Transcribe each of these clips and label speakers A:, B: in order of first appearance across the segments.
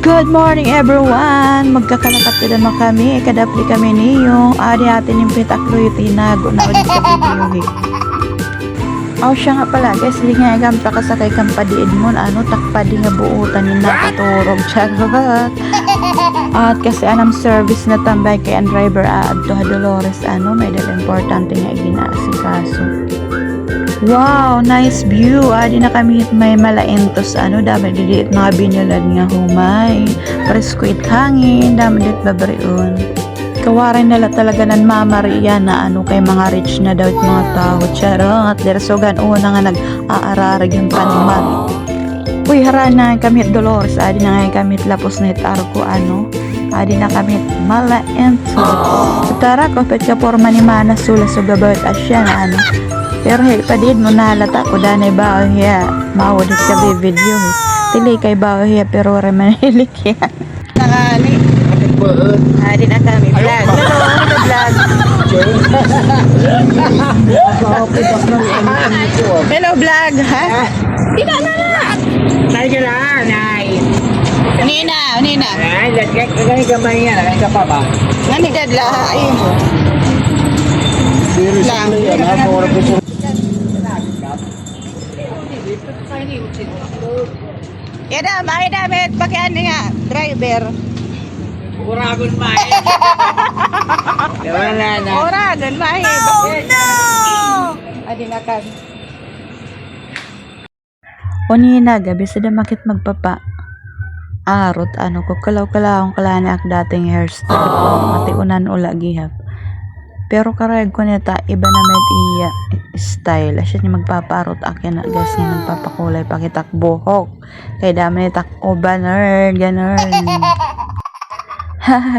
A: Good morning everyone! Magkakalakat naman kami, kadapli kami niyo. Adi atin yung pitaklo yung tinago na ulit sa video. Aw siya nga pala guys, hindi nga agam takasakay kang padiid mo, takpadi nga buutan yung nakaturog, charot. At kasi anong service na tambay kay ang driver to Dolores, may dal importante nga iginaasikaso. Wow, nice view. Adi na kami may malaentos dami didit mga binulad nga humay. Preskuit hangin, dami dit babariun. Kawarin nila talaga ng Mama Maria na kay mga rich na daw mga tao. Charot, dersogan una nga nag-aararag yung paniman. Uy, harana kami Dolores, adi na nga kami lapos na itarko adi na kami malaentos. Tara ko pet ka porma ni Mana sula so gabawit asya na pero hey, padid mo nalata ko danay bao hiya. Maudit ka video. Tili kay bao hiya pero remanilik yan. Nakali. Adi na kami vlog. Hello vlog. Ha? Ina na.
B: Nay ka na, nay.
A: Unina.
B: Ay, lagay gamay yan. Lagay ka pa ba?
A: Ngani dadla. Ayun. Lang. Yada, may damit pakaian nga driver.
B: Uragon may. Wala na.
A: Uragon may.
B: Oh no!
A: Adi na kan. Onina gabi sada makit magpapa. Arot ko kalaw-kalawang kalanak dating hairstyle. Mati unan ula gihap. Pero karag ko nita iba na med iya style asya ni magpaparot akin na gas nga nagpapakulay pakitak buhok kay dami tak banner ganun.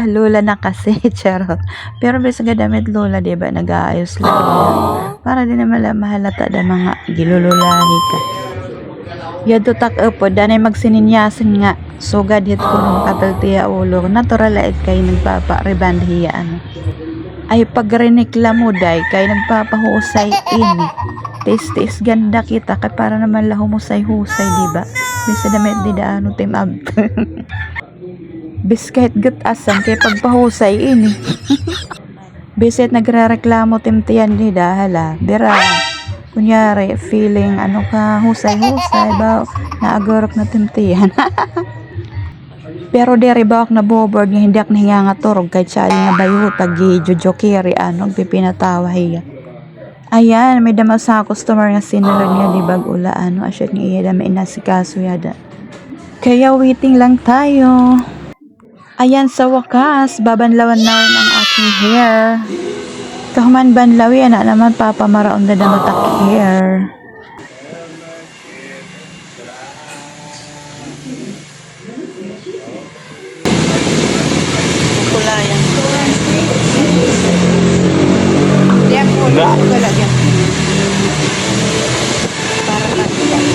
A: Lula na kasi charot pero bisa ga damit lula diba nag-aayos lang para din naman mahalata da mga gilululahi ka yado tak upo danay magsininyasin nga sugad hit ko nung kataltiya ulo natural lait kay nagpapa-reband hiya ay pagreklamo day kay nagpapahusay ini tis ganda kita kay para naman lahumusay-husay diba bisa damit di daano team up biskahit gut asan kay pagpahusay ini bisit nagrereklamo team tiyan di dahala bira kunyari feeling ka husay-husay ba naagorok na team tiyan pero dere bawak na boboard nga hindi ak nahinga nga turog kahit siya nga bayutag gi-jojokiri pipinatawa hiya. Ayan, may dama sa customer nga sinulod nga di bag-ula asya nga iya dama inasikaso yada. Kaya waiting lang tayo. Ayan sa wakas, babanlawan na rin ang aking hair. Kahuman banlawi, naman papamaraon na damatak hair. Kulayan. Diyan po, lagyan. Para magyan.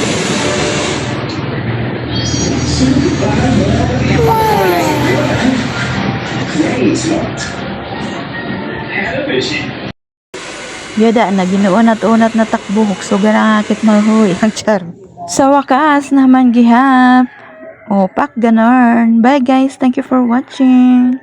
A: Yada na ginuunat-unat na takbuhok so ganang akit mahuy ang char. Sa wakas naman gihap. Opak ganon. Bye guys, thank you for watching.